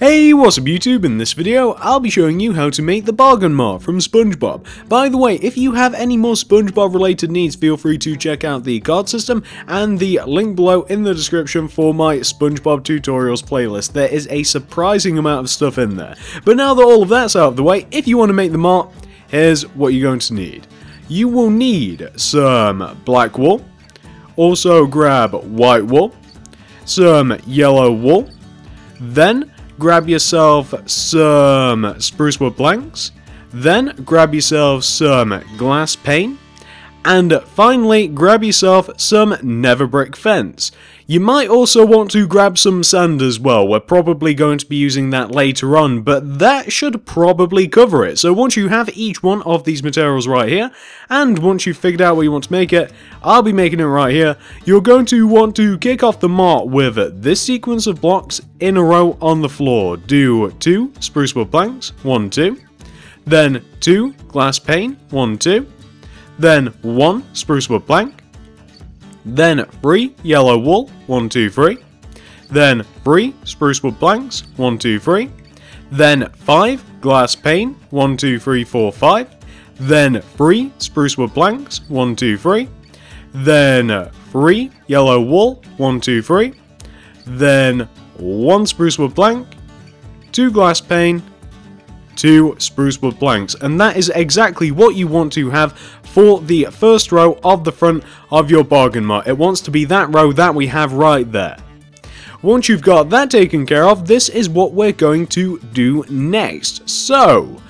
Hey, what's up YouTube? In this video, I'll be showing you how to make the Barg'N-Mart from Spongebob. By the way, if you have any more Spongebob related needs, feel free to check out the card system and the link below in the description for my Spongebob tutorials playlist. There is a surprising amount of stuff in there. But now that all of that's out of the way, if you want to make the mart, here's what you're going to need. You will need some black wool, also grab white wool, some yellow wool, then grab yourself some spruce wood planks, then grab yourself some glass pane, and finally grab yourself some nether brick fence. You might also want to grab some sand as well. We're probably going to be using that later on, but that should probably cover it. So once you have each one of these materials right here, and once you've figured out what you want to make it, I'll be making it right here. You're going to want to kick off the mart with this sequence of blocks in a row on the floor. Do 2 spruce wood planks, 1, 2, then 2 glass pane, 1, 2, then 1 spruce wood plank, then 3 yellow wool, 1, 2, 3, then 3 spruce wood planks, 1, 2, 3, then 5 glass pane, 1, 2, 3, 4, 5, then 3 spruce wood planks, 1, 2, 3, then 3 yellow wool, 1, 2, 3, then 1 spruce wood plank, 2 glass pane, 2 spruce wood planks, and that is exactly what you want to have for the first row of the front of your Barg'N-Mart. It wants to be that row that we have right there. Once you've got that taken care of, this is what we're going to do next. So,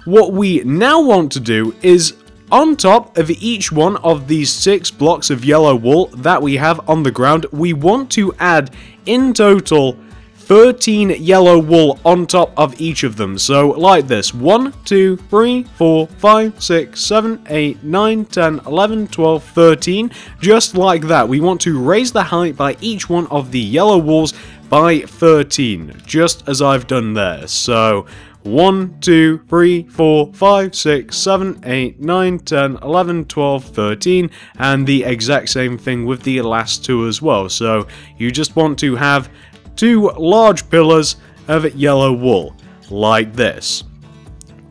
what we now want to do is, on top of each one of these 6 blocks of yellow wool that we have on the ground, we want to add in total 13 yellow wool on top of each of them. So like this: 1, 2, 3, 4, 5, 6, 7, 8, 9, 10, 11, 12, 13. Just like that. We want to raise the height by each one of the yellow wools by 13, just as I've done there. So 1, 2, 3, 4, 5, 6, 7, 8, 9, 10, 11, 12, 13, and the exact same thing with the last 2 as well. So you just want to have 2 large pillars of yellow wool, like this.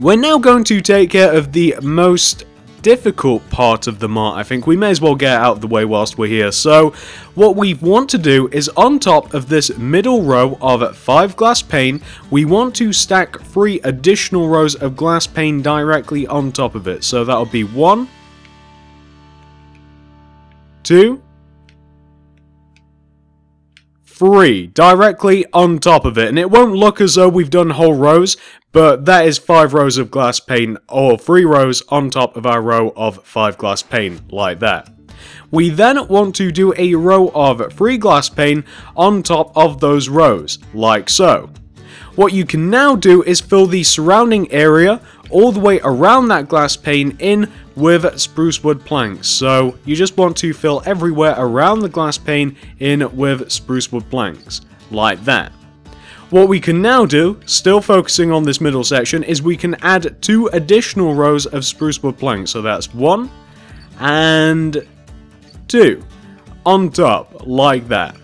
We're now going to take care of the most difficult part of the mart. I think we may as well get it out of the way whilst we're here. So what we want to do is, on top of this middle row of 5 glass pane, we want to stack 3 additional rows of glass pane directly on top of it. So that'll be 1, 2, 3 directly on top of it, and it won't look as though we've done whole rows, but that is 5 rows of glass pane, or 3 rows on top of our row of 5 glass pane, like that. We then want to do a row of 3 glass pane on top of those rows, like so. What you can now do is fill the surrounding area all the way around that glass pane in with spruce wood planks. So you just want to fill everywhere around the glass pane in with spruce wood planks, like that. What we can now do, still focusing on this middle section, is we can add 2 additional rows of spruce wood planks. So that's 1 and 2 on top, like that.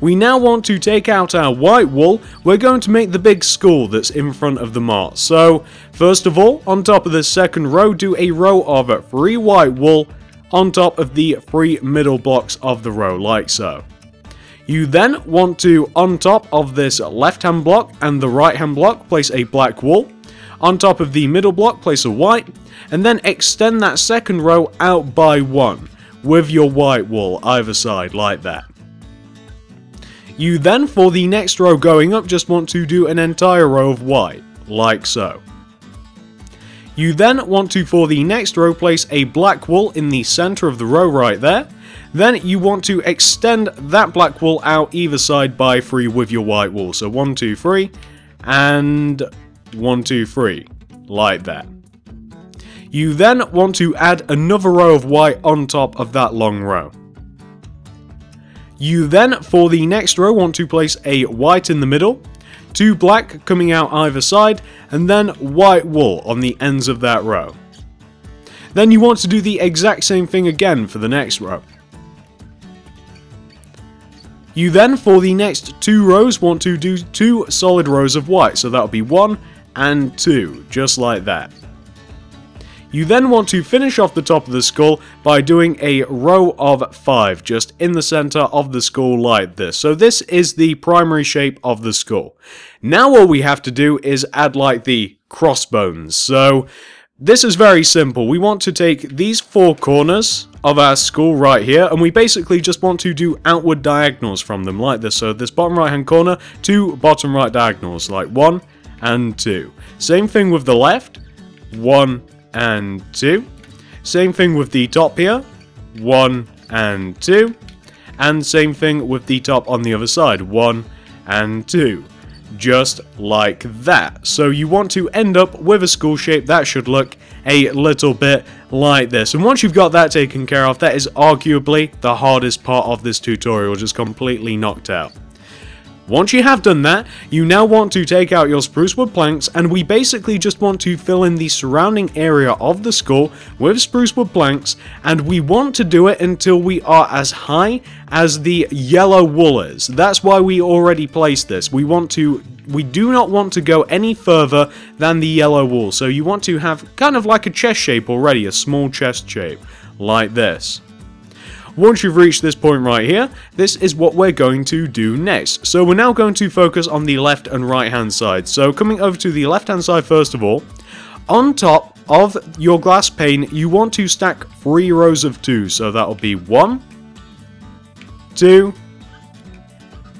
We now want to take out our white wool. We're going to make the big skull that's in front of the mart. So, first of all, on top of this second row, do a row of 3 white wool on top of the 3 middle blocks of the row, like so. You then want to, on top of this left-hand block and the right-hand block, place a black wool. On top of the middle block, place a white, and then extend that second row out by 1 with your white wool either side, like that. You then, for the next row going up, just want to do an entire row of white, like so. You then want to, for the next row, place a black wool in the center of the row right there. Then you want to extend that black wool out either side by 3 with your white wool. So 1, 2, 3, and 1, 2, 3, like that. You then want to add another row of white on top of that long row. You then, for the next row, want to place a white in the middle, 2 black coming out either side, and then white wool on the ends of that row. Then you want to do the exact same thing again for the next row. You then, for the next 2 rows, want to do 2 solid rows of white. So that'll be 1 and 2, just like that. You then want to finish off the top of the skull by doing a row of 5 just in the center of the skull like this. So this is the primary shape of the skull. Now all we have to do is add like the crossbones. So this is very simple. We want to take these 4 corners of our skull right here, and we basically just want to do outward diagonals from them like this. So this bottom right hand corner, 2 bottom right diagonals, like 1 and 2. Same thing with the left, 1 and 2. Same thing with the top here, 1 and 2. And same thing with the top on the other side, 1 and 2. Just like that. So you want to end up with a skull shape that should look a little bit like this. And once you've got that taken care of, that is arguably the hardest part of this tutorial, just completely knocked out. Once you have done that, you now want to take out your spruce wood planks, and we basically just want to fill in the surrounding area of the skull with spruce wood planks, and we want to do it until we are as high as the yellow wool is. That's why we already placed this. We do not want to go any further than the yellow wool, so you want to have kind of like a chest shape already, a small chest shape, like this. Once you've reached this point right here, this is what we're going to do next. So we're now going to focus on the left and right hand side. So coming over to the left hand side first of all, on top of your glass pane, you want to stack 3 rows of 2. So that'll be 1, 2,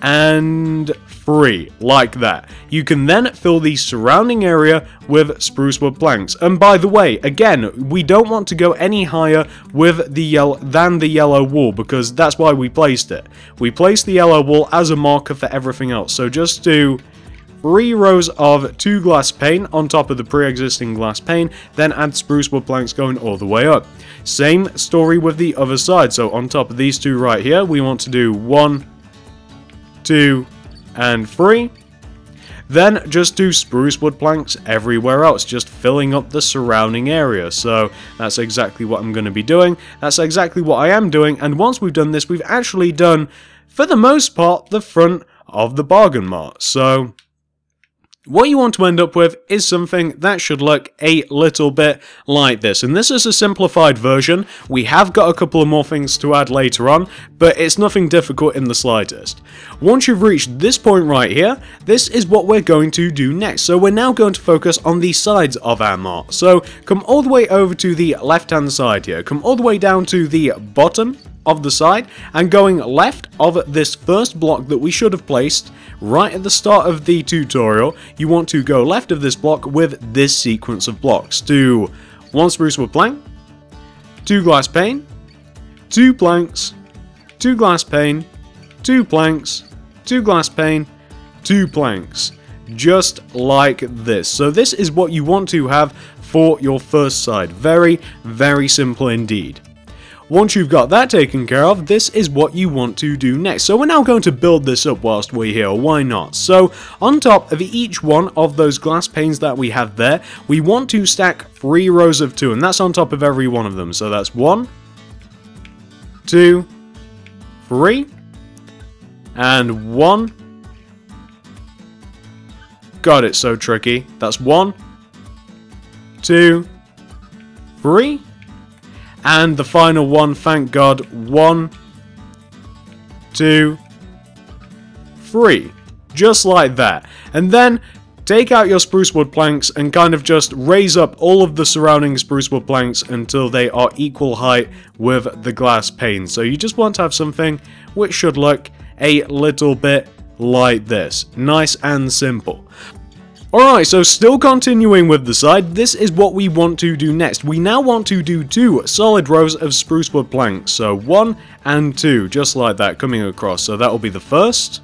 and 3, like that. You can then fill the surrounding area with spruce wood planks. And by the way, again, we don't want to go any higher with the yellow wool, because that's why we placed it. We placed the yellow wool as a marker for everything else. So just do 3 rows of 2 glass pane on top of the pre-existing glass pane, then add spruce wood planks going all the way up. Same story with the other side. So on top of these 2 right here, we want to do 1, 2, and 3. Then just do spruce wood planks everywhere else, just filling up the surrounding area. So that's exactly what I'm going to be doing. That's exactly what I am doing. And once we've done this, we've actually done, for the most part, the front of the Barg'N-Mart. So what you want to end up with is something that should look a little bit like this. And this is a simplified version. We have got a couple of more things to add later on, but it's nothing difficult in the slightest. Once you've reached this point right here, this is what we're going to do next. So we're now going to focus on the sides of our mart. So come all the way over to the left-hand side here. Come all the way down to the bottom of the side, and going left of this first block that we should have placed right at the start of the tutorial, you want to go left of this block with this sequence of blocks. Do 1 spruce wood plank, 2 glass pane, 2 planks, 2 glass pane, 2 planks, 2 glass pane, 2 planks. Just like this. So this is what you want to have for your first side. Very, very simple indeed. Once you've got that taken care of, this is what you want to do next. So we're now going to build this up whilst we're here, why not? So on top of each one of those glass panes that we have there, we want to stack 3 rows of 2, and that's on top of every one of them. So that's 1, 2, 3, and 1. God, it's so tricky. That's 1, 2, 3. And the final one, thank God, 1, 2, 3. Just like that. And then take out your spruce wood planks and kind of just raise up all of the surrounding spruce wood planks until they are equal height with the glass pane. So you just want to have something which should look a little bit like this. Nice and simple. Alright, so still continuing with the side, this is what we want to do next. We now want to do 2 solid rows of spruce wood planks. So 1 and 2, just like that, coming across. So that will be the first.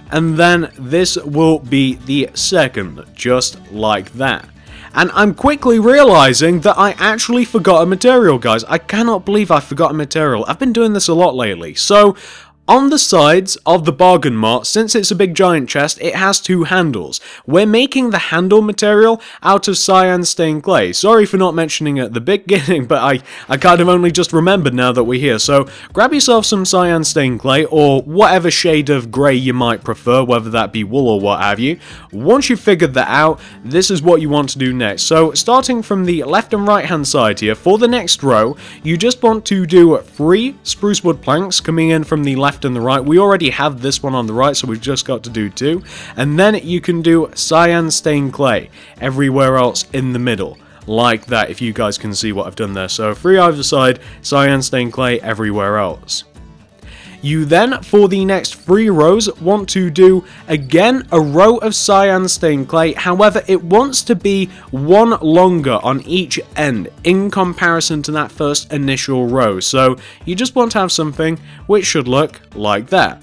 And then this will be the second, just like that. And I'm quickly realizing that I actually forgot a material, guys. I cannot believe I forgot a material. I've been doing this a lot lately. So On the sides of the Barg'N-Mart, since it's a big giant chest, it has two handles. We're making the handle material out of cyan stained clay. Sorry for not mentioning it at the beginning, but I kind of only just remembered now that we're here. So grab yourself some cyan stained clay, or whatever shade of grey you might prefer, whether that be wool or what have you. Once you've figured that out, this is what you want to do next. So starting from the left and right hand side here, for the next row, you just want to do 3 spruce wood planks coming in from the left and the right. We already have this one on the right, so we've just got to do 2. And then you can do cyan stained clay everywhere else in the middle, like that, if you guys can see what I've done there. So 3 either side, cyan stained clay everywhere else. You then, for the next 3 rows, want to do, again, a row of cyan stained clay. However, it wants to be 1 longer on each end in comparison to that first initial row. So you just want to have something which should look like that.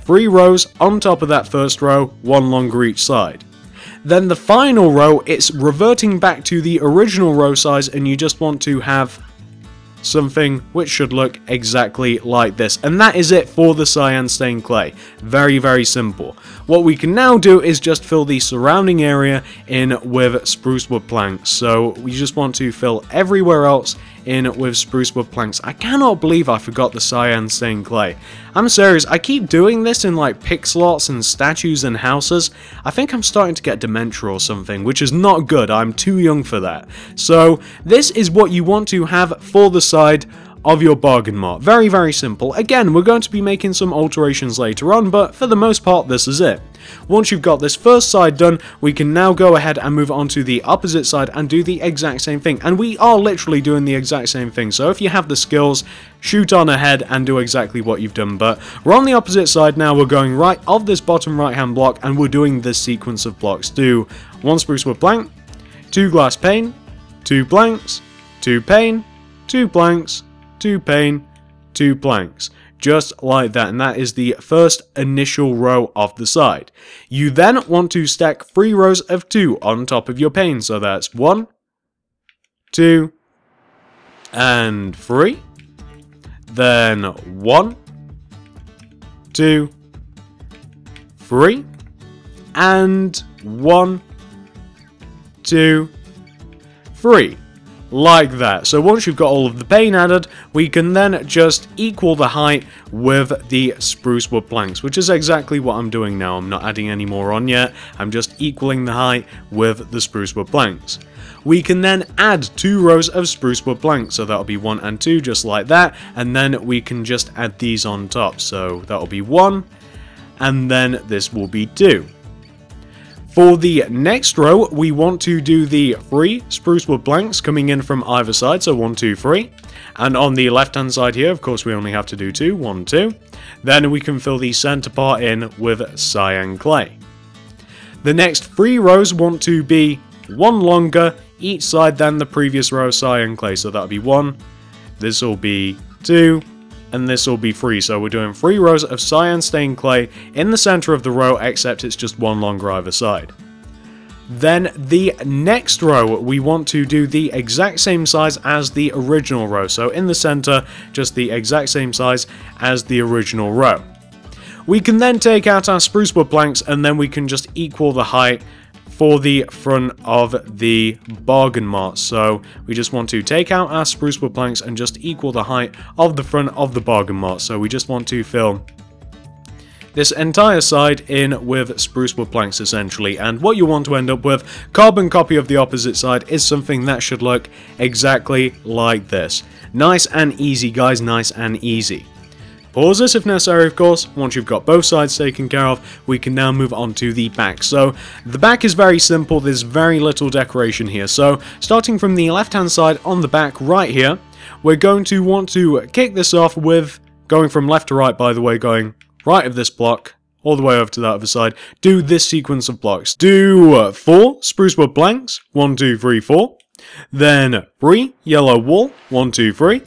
3 rows on top of that first row, 1 longer each side. Then the final row, it's reverting back to the original row size, and you just want to have something which should look exactly like this. And that is it for the cyan stained clay. Very, very simple. What we can now do is just fill the surrounding area in with spruce wood planks. So we just want to fill everywhere else in with spruce wood planks. I cannot believe I forgot the cyan stained clay. I'm serious, I keep doing this in like pixel arts and statues and houses. I think I'm starting to get dementia or something, which is not good. I'm too young for that. So this is what you want to have for the side of your Barg'N-Mart. Very, very simple. Again, we're going to be making some alterations later on, but for the most part, this is it. Once you've got this first side done, we can now go ahead and move on to the opposite side and do the exact same thing. And we are literally doing the exact same thing. So if you have the skills, shoot on ahead and do exactly what you've done. But we're on the opposite side now. We're going right of this bottom right hand block, and we're doing this sequence of blocks. Do 1 spruce wood plank, 2 glass pane, 2 planks, 2 pane, 2 planks, 2 pane, 2 planks. Just like that, and that is the first initial row of the side. You then want to stack 3 rows of 2 on top of your pane, so that's 1, 2, and 3. Then 1, 2, 3, and 1, 2, 3. Like that. So once you've got all of the pane added, we can then just equal the height with the spruce wood planks, which is exactly what I'm doing now. I'm not adding any more on yet. I'm just equaling the height with the spruce wood planks. We can then add 2 rows of spruce wood planks, so that'll be 1 and 2, just like that, and then we can just add these on top. So that'll be 1, and then this will be 2. For the next row, we want to do the 3 spruce wood planks coming in from either side, so 1, 2, 3. And on the left hand side here, of course, we only have to do 2, 1, 2. Then we can fill the center part in with cyan clay. The next 3 rows want to be 1 longer each side than the previous row of cyan clay, so that'll be 1, this will be 2, and this will be 3. So we're doing 3 rows of cyan stained clay in the center of the row, except it's just 1 longer either side. Then the next row, we want to do the exact same size as the original row. So in the center, just the exact same size as the original row. We can then take out our spruce wood planks, and then we can just equal the height for the front of the Barg'N-Mart. So we just want to take out our spruce wood planks and just equal the height of the front of the Barg'N-Mart. So we just want to fill this entire side in with spruce wood planks essentially, and what you want to end up with, carbon copy of the opposite side, is something that should look exactly like this. Nice and easy, guys, nice and easy. Pause this if necessary, of course. Once you've got both sides taken care of, we can now move on to the back. So the back is very simple. There's very little decoration here. So starting from the left hand side on the back right here, we're going to want to kick this off with going from left to right, by the way, going right of this block all the way over to that other side. Do this sequence of blocks. Do 4 spruce wood planks, 1, 2, 3, 4. Then 3 yellow wool, 1, 2, 3.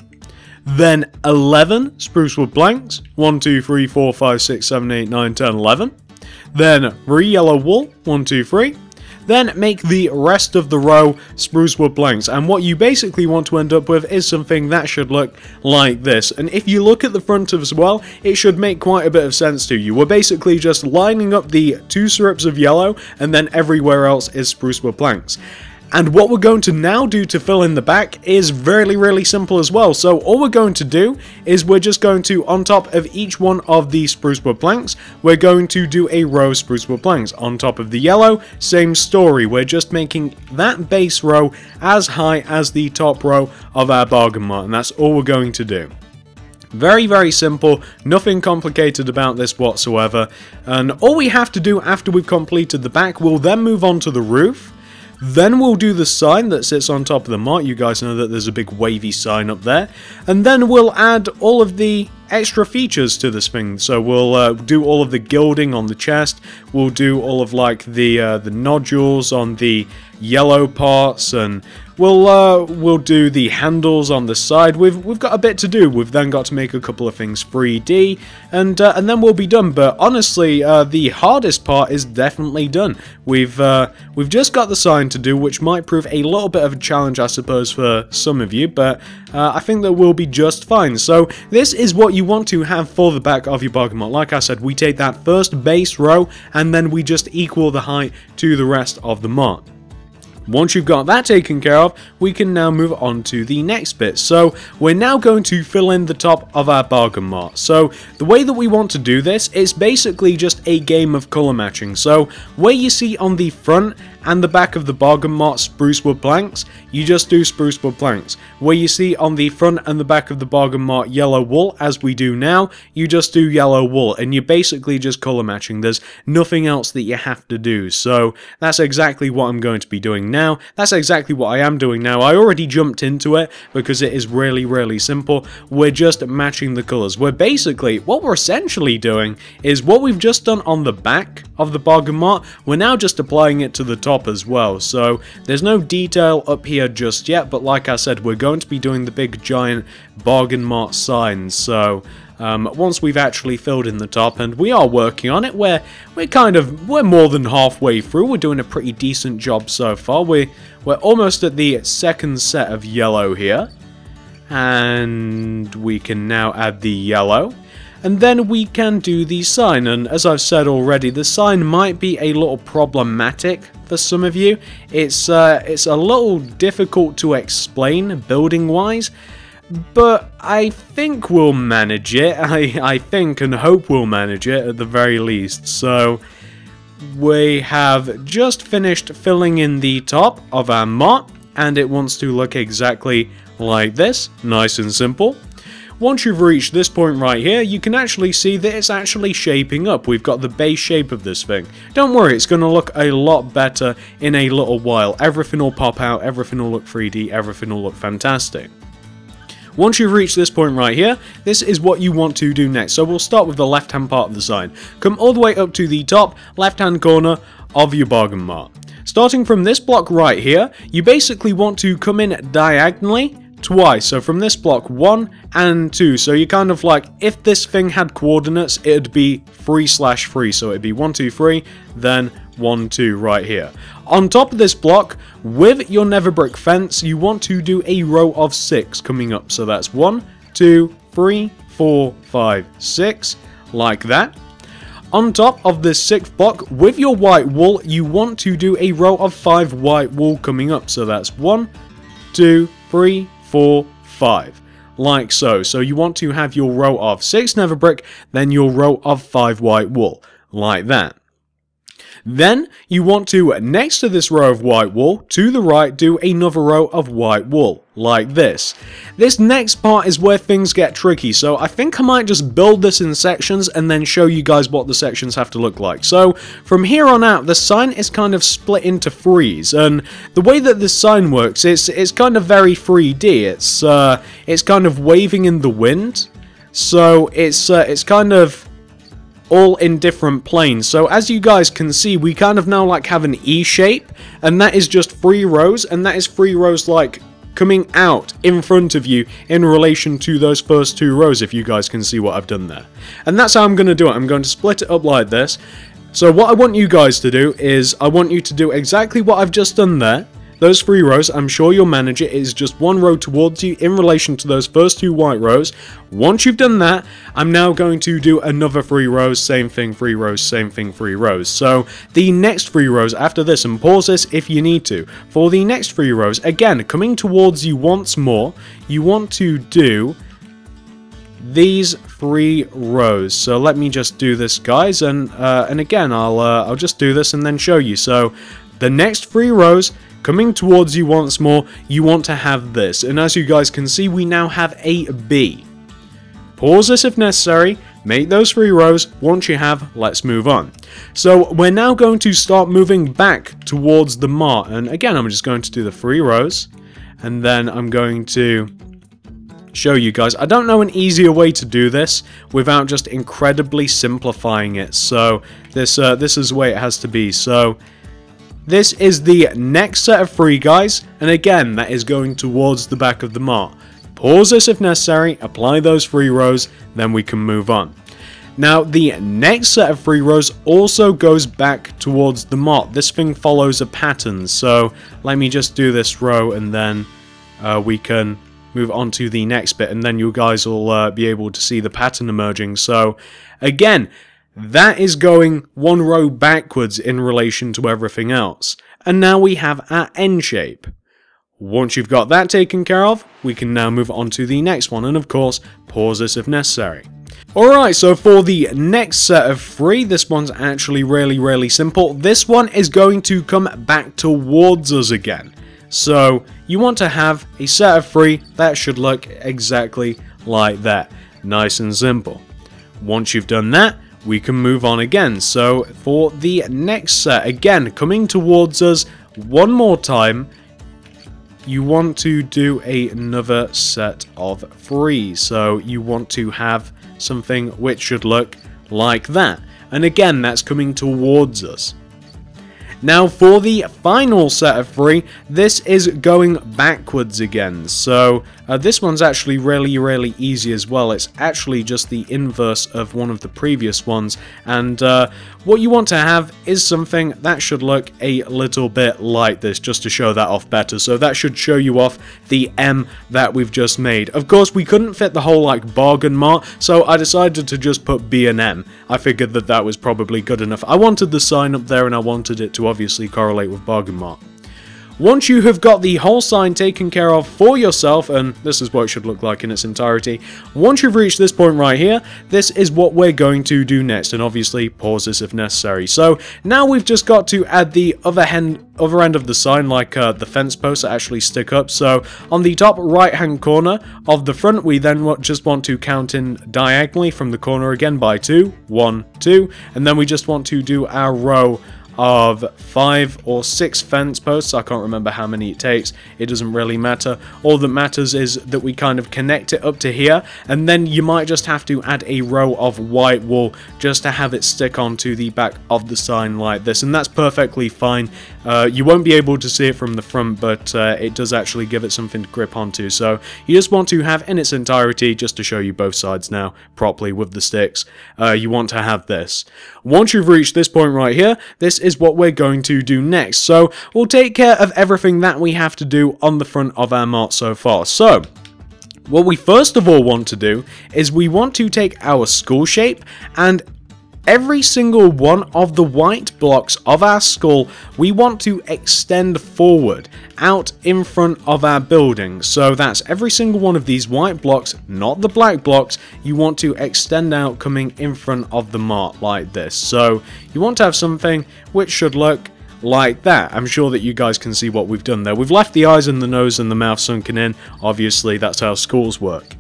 Then 11 spruce wood planks, 1, 2, 3, 4, 5, 6, 7, 8, 9, 10, 11. Then 3 yellow wool, 1, 2, 3. then make the rest of the row spruce wood planks. And what you basically want to end up with is something that should look like this. And if you look at the front as well, it should make quite a bit of sense to you. We're basically just lining up the 2 strips of yellow, and then everywhere else is spruce wood planks. And what we're going to now do to fill in the back is really simple as well. So all we're going to do is we're just going to, on top of each one of the spruce wood planks, we're going to do a row of spruce wood planks. On top of the yellow, same story. We're just making that base row as high as the top row of our Barg'N-Mart, and that's all we're going to do. Very simple, nothing complicated about this whatsoever. And all we have to do after we've completed the back, we'll then move on to the roof. Then we'll do the sign that sits on top of the mart. You guys know that there's a big wavy sign up there. And then we'll add all of the extra features to this thing. So we'll do all of the gilding on the chest. We'll do all of like the nodules on the yellow parts, and we'll do the handles on the side. We've got a bit to do. We've then got to make a couple of things 3D, and then we'll be done. But honestly, the hardest part is definitely done. We've just got the sign to do, which might prove a little bit of a challenge, I suppose, for some of you. But I think that we'll be just fine. So this is what you want to have for the back of your Barg'N-Mart. Like I said, we take that first base row, and then we just equal the height to the rest of the mart. Once you've got that taken care of, we can now move on to the next bit. So we're now going to fill in the top of our Barg'N-Mart. So the way that we want to do this is basically just a game of color matching. So where you see on the front and the back of the Barg'N-Mart spruce wood planks, you just do spruce wood planks. Where you see on the front and the back of the Barg'N-Mart yellow wool, as we do now, you just do yellow wool, and you're basically just color matching. There's nothing else that you have to do. So that's exactly what I'm going to be doing now. That's exactly what I am doing now. I already jumped into it because it is really simple. We're just matching the colors. We're basically, what we're essentially doing is what we've just done on the back of the Barg'N-Mart, we're now just applying it to the top as well. So there's no detail up here just yet, but like I said, we're going to be doing the big giant Barg'N-Mart signs. So once we've actually filled in the top, and we are working on it, we're more than halfway through. We're doing a pretty decent job so far. We're almost at the second set of yellow here, and we can now add the yellow. And then we can do the sign, and as I've said already, the sign might be a little problematic for some of you. It's a little difficult to explain building-wise, but I think we'll manage it. I think and hope we'll manage it at the very least. So we have just finished filling in the top of our mart, and it wants to look exactly like this, nice and simple. Once you've reached this point right here, you can actually see that it's actually shaping up. We've got the base shape of this thing. Don't worry, it's going to look a lot better in a little while. Everything will pop out, everything will look 3D, everything will look fantastic. Once you've reached this point right here, this is what you want to do next. So we'll start with the left-hand part of the sign. Come all the way up to the top left-hand corner of your Barg'N-Mart. Starting from this block right here, you basically want to come in diagonally twice. So from this block 1 and 2. So you kind of like, if this thing had coordinates, it'd be 3/3. So it'd be 1, 2, 3, then 1, 2 right here. On top of this block, with your nether brick fence, you want to do a row of 6 coming up. So that's 1, 2, 3, 4, 5, 6, like that. On top of this 6th block, with your white wool, you want to do a row of 5 white wool coming up. So that's 1, 2, 3, 4, 5, like so. So you want to have your row of 6 nether brick, then your row of 5 white wool, like that. Then you want to, next to this row of white wool, to the right, do another row of white wool, like this. This next part is where things get tricky, so I think I might just build this in sections and then show you guys what the sections have to look like. So from here on out, the sign is kind of split into 3s, and the way that this sign works, it's kind of very 3D. It's kind of waving in the wind, so it's kind of all in different planes. So as you guys can see, we kind of now like have an E shape, and that is just 3 rows, and that is 3 rows like coming out in front of you in relation to those first 2 rows, if you guys can see what I've done there. And that's how I'm going to do it. I'm going to split it up like this. So what I want you guys to do is, I want you to do exactly what I've just done there. Those 3 rows, I'm sure you'll manage it. It is just 1 row towards you in relation to those first 2 white rows. Once you've done that, I'm now going to do another 3 rows, same thing, 3 rows, same thing, 3 rows. So the next 3 rows after this, and pause this if you need to. For the next 3 rows, again, coming towards you once more, you want to do these 3 rows. So let me just do this, guys, and again, I'll just do this and then show you. So the next 3 rows, coming towards you once more, you want to have this. And as you guys can see, we now have a B. Pause this if necessary, make those 3 rows. Once you have, let's move on. So we're now going to start moving back towards the mart. And again, I'm just going to do the 3 rows. And then I'm going to show you guys. I don't know an easier way to do this without just incredibly simplifying it. So this is the way it has to be. So this is the next set of 3, guys, and again, that is going towards the back of the mart. Pause this if necessary, apply those 3 rows, then we can move on. Now, the next set of 3 rows also goes back towards the mart. This thing follows a pattern, so let me just do this row, and then we can move on to the next bit, and then you guys will be able to see the pattern emerging. So, again, that is going 1 row backwards in relation to everything else. And now we have our end shape. Once you've got that taken care of, we can now move on to the next one, and of course, pause this if necessary. Alright, so for the next set of 3, this one's actually really simple. This one is going to come back towards us again. So, you want to have a set of 3 that should look exactly like that. Nice and simple. Once you've done that, we can move on again. So for the next set, again, coming towards us one more time, you want to do another set of 3. So you want to have something which should look like that. And again, that's coming towards us. Now for the final set of 3, this is going backwards again. So this one's actually really easy as well. It's actually just the inverse of one of the previous ones. And what you want to have is something that should look a little bit like this, just to show that off better. So that should show you off the M that we've just made. Of course, we couldn't fit the whole like Barg'N-Mart, so I decided to just put B and M. I figured that that was probably good enough. I wanted the sign up there, and I wanted it to obviously correlate with Barg'N-Mart. Once you have got the whole sign taken care of for yourself, and this is what it should look like in its entirety, once you've reached this point right here, this is what we're going to do next, and obviously pause this if necessary. So now we've just got to add the other end of the sign, like the fence posts that actually stick up. So on the top right hand corner of the front, we then just want to count in diagonally from the corner again by 2, 1, 2, and then we just want to do our row of 5 or 6 fence posts. I can't remember how many it takes. It doesn't really matter. All that matters is that we kind of connect it up to here, and then you might just have to add a row of white wool just to have it stick onto the back of the sign like this, and that's perfectly fine. You won't be able to see it from the front, but it does actually give it something to grip onto. So you just want to have in its entirety, just to show you both sides now properly with the sticks, you want to have this. Once you've reached this point right here, this is what we're going to do next. So we'll take care of everything that we have to do on the front of our mart so far. So what we first of all want to do is we want to take our skull shape, and every single one of the white blocks of our skull we want to extend forward out in front of our building. So that's every single one of these white blocks, not the black blocks. You want to extend out coming in front of the mart like this. So you want to have something which should look like that. I'm sure that you guys can see what we've done there. We've left the eyes and the nose and the mouth sunken in. Obviously that's how skulls work.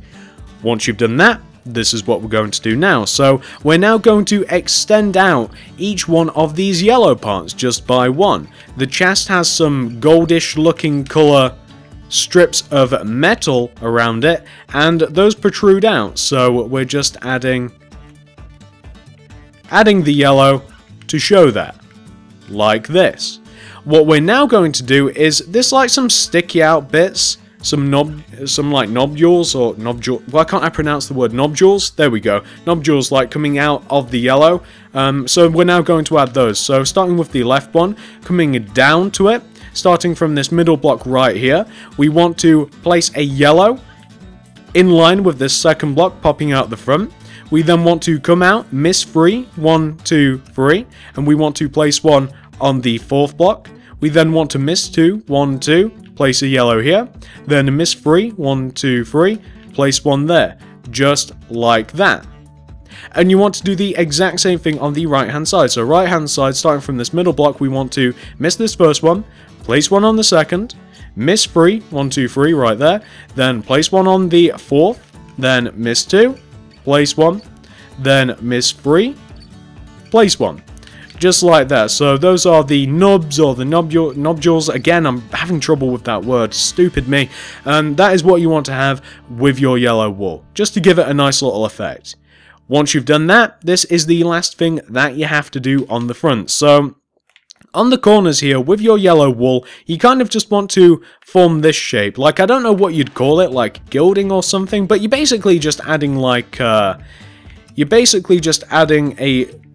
Once you've done that, this is what we're going to do now. So we're now going to extend out each one of these yellow parts just by 1. The chest has some goldish looking colour strips of metal around it, and those protrude out. So we're just adding the yellow to show that, like this. What we're now going to do is this, like some sticky out bits some like nodules or nodule. Why can't I pronounce the word nodules? There we go. Nodules like coming out of the yellow. So we're now going to add those. So starting with the left one, coming down to it, starting from this middle block right here, we want to place a yellow in line with this second block popping out the front. We then want to come out, miss 3, 1, 2, 3, and we want to place one on the fourth block. We then want to miss 2, 1, 2, place a yellow here, then miss 3, 1, 2, 3, place one there, just like that. And you want to do the exact same thing on the right hand side. So right hand side, starting from this middle block, we want to miss this first one, place one on the second, miss 3, 1, 2, 3 right there, then place one on the fourth, then miss 2, place one, then miss 3, place one. Just like that. So those are the nubs or the nodules. Again, I'm having trouble with that word. Stupid me. And that is what you want to have with your yellow wool, just to give it a nice little effect. Once you've done that, this is the last thing that you have to do on the front. So on the corners here, with your yellow wool, you kind of just want to form this shape. Like, I don't know what you'd call it, like gilding or something, but you're basically just adding like, a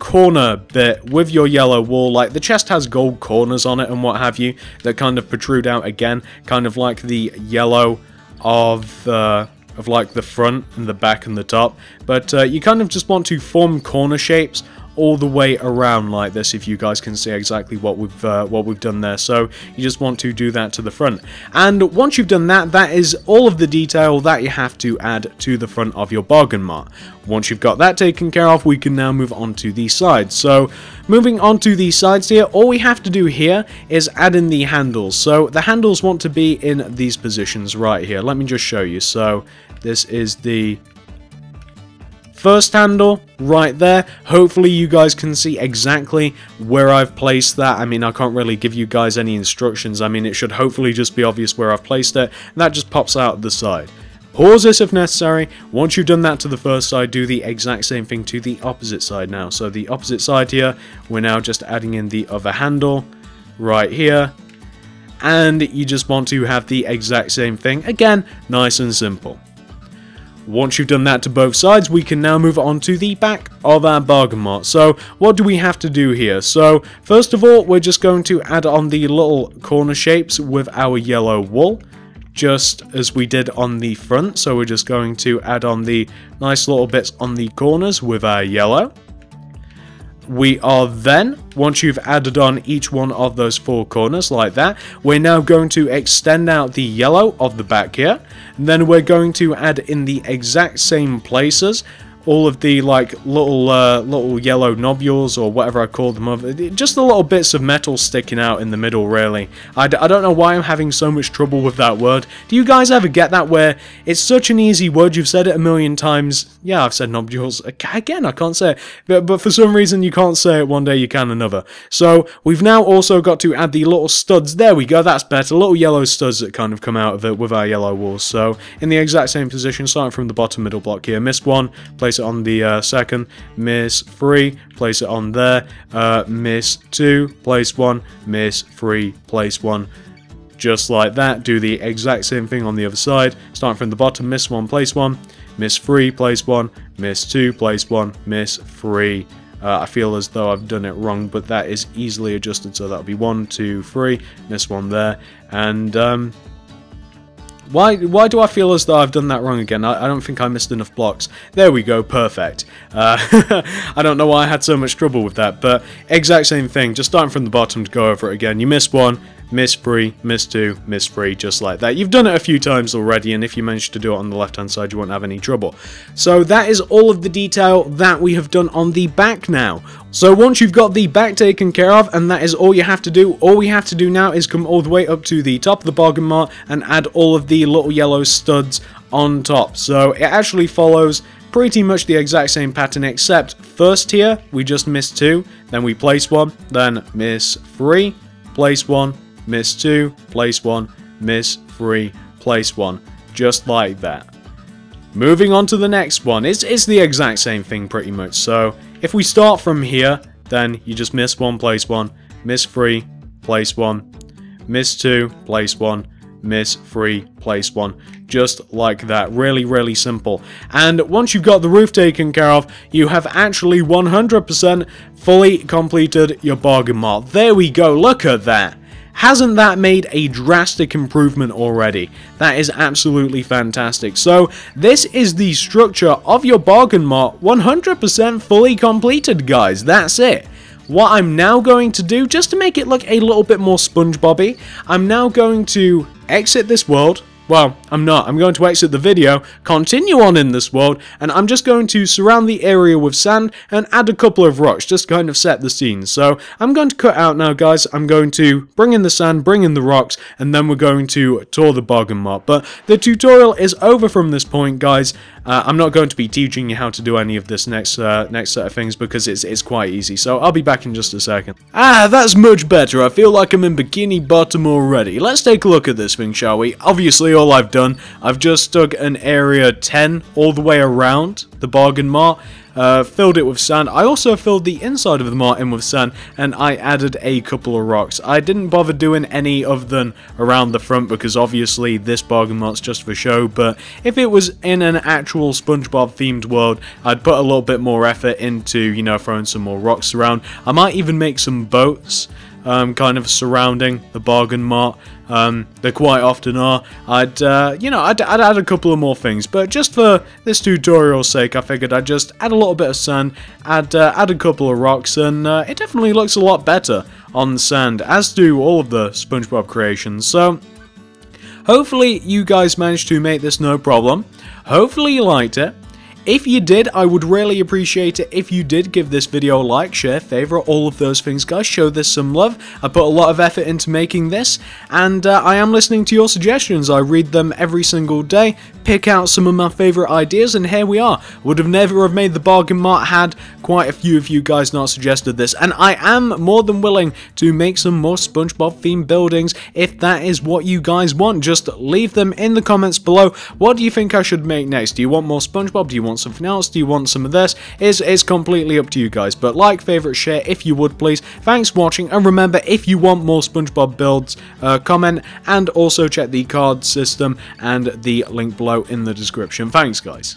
corner bit with your yellow wool. Like, the chest has gold corners on it and what have you, that kind of protrude out again, kind of like the yellow of like the front and the back and the top. But you kind of just want to form corner shapes all the way around like this, if you guys can see exactly what we've done there. So you just want to do that to the front, and once you've done that, that is all of the detail that you have to add to the front of your Barg'N-Mart. Once you've got that taken care of, we can now move on to the sides. So moving on to the sides here, all we have to do here is add in the handles. So the handles want to be in these positions right here. Let me just show you. So this is the first handle right there. Hopefully you guys can see exactly where I've placed that. I mean, I can't really give you guys any instructions. I mean, it should hopefully just be obvious where I've placed it. That just pops out the side. Pause this if necessary. Once you've done that to the first side, do the exact same thing to the opposite side now. So the opposite side here, we're now just adding in the other handle right here. And you just want to have the exact same thing. Again, nice and simple. Once you've done that to both sides, we can now move on to the back of our Barg'N-Mart. So what do we have to do here? So first of all, we're just going to add on the little corner shapes with our yellow wool, just as we did on the front. So we're just going to add on the nice little bits on the corners with our yellow. We are then, once you've added on each one of those four corners like that, we're now going to extend out the yellow of the back here. And then we're going to add in the exact same places all of the like little yellow nodules, or whatever I call them, just the little bits of metal sticking out in the middle, really. I don't know why I'm having so much trouble with that word. Do you guys ever get that, where it's such an easy word, you've said it a million times? Yeah, I've said nodules again, I can't say it, but for some reason you can't say it one day, you can another. So we've now also got to add the little studs. There we go, that's better. Little yellow studs that kind of come out of it with our yellow wool. So in the exact same position, starting from the bottom middle block here, missed one, place it on the second, miss 3, place it on there, miss 2, place 1, miss 3, place 1, just like that. Do the exact same thing on the other side, starting from the bottom, miss 1, place 1, miss 3, place 1, miss 2, place 1, miss 3. I feel as though I've done it wrong, but that is easily adjusted, so that'll be 1, 2, 3, miss 1 there, and Why do I feel as though I've done that wrong again? I don't think I missed enough blocks. There we go, perfect. I don't know why I had so much trouble with that, but exact same thing, just starting from the bottom to go over it again. You miss 1, miss 3, miss 2, miss 3, just like that. You've done it a few times already, and if you manage to do it on the left hand side, you won't have any trouble. So that is all of the detail that we have done on the back now. So once you've got the back taken care of, and that is all you have to do, all we have to do now is come all the way up to the top of the Barg'N-Mart and add all of the little yellow studs on top. So it actually follows pretty much the exact same pattern, except first here we just miss 2, then we place 1, then miss 3, place 1, miss 2, place 1, miss 3, place 1, just like that. Moving on to the next one, it's the exact same thing pretty much. So if we start from here, then you just miss 1, place 1, miss 3, place 1, miss 2, place 1, miss 3, place 1. Just like that. Really, really simple. And once you've got the roof taken care of, you have actually 100% fully completed your Barg'N-Mart. There we go. Look at that. Hasn't that made a drastic improvement already? That is absolutely fantastic. So this is the structure of your Barg'N-Mart, 100% fully completed, guys. That's it. What I'm now going to do, just to make it look a little bit more Spongebob-y, I'm now going to exit this world. Well, I'm not. I'm going to exit the video, continue on in this world, and I'm just going to surround the area with sand and add a couple of rocks, just kind of set the scene. So I'm going to cut out now, guys. I'm going to bring in the sand, bring in the rocks, and then we're going to tour the Barg'N-Mart. But the tutorial is over from this point, guys. I'm not going to be teaching you how to do any of this next set of things because it's quite easy. So I'll be back in just a second. Ah, that's much better. I feel like I'm in Bikini Bottom already. Let's take a look at this thing, shall we? Obviously, all I've done, I've just dug an area 10 all the way around the Barg'N-Mart. Filled it with sand. I also filled the inside of the mart in with sand, and I added a couple of rocks. I didn't bother doing any of them around the front because obviously this Barg'N-Mart's just for show, but if it was in an actual SpongeBob themed world, I'd put a little bit more effort into, you know, throwing some more rocks around. I might even make some boats kind of surrounding the Barg'N-Mart. There quite often are. I'd add a couple of more things, but just for this tutorial's sake, I figured I'd just add a little bit of sand, add a couple of rocks, and it definitely looks a lot better on the sand, as do all of the SpongeBob creations. So hopefully you guys managed to make this no problem. Hopefully you liked it. If you did, I would really appreciate it if you did give this video a like, share, favorite, all of those things, guys. Show this some love. I put a lot of effort into making this, and I am listening to your suggestions. I read them every single day, pick out some of my favorite ideas, and here we are. Would have never have made the Barg'N-Mart had quite a few of you guys not suggested this, and I am more than willing to make some more SpongeBob themed buildings if that is what you guys want. Just leave them in the comments below. What do you think I should make next? Do you want more SpongeBob? Do you want something else? Do you want some of this? It's completely up to you guys, but like, favorite, share if you would, please. Thanks for watching, and remember, if you want more SpongeBob builds, comment, and also check the card system and the link below in the description. Thanks, guys.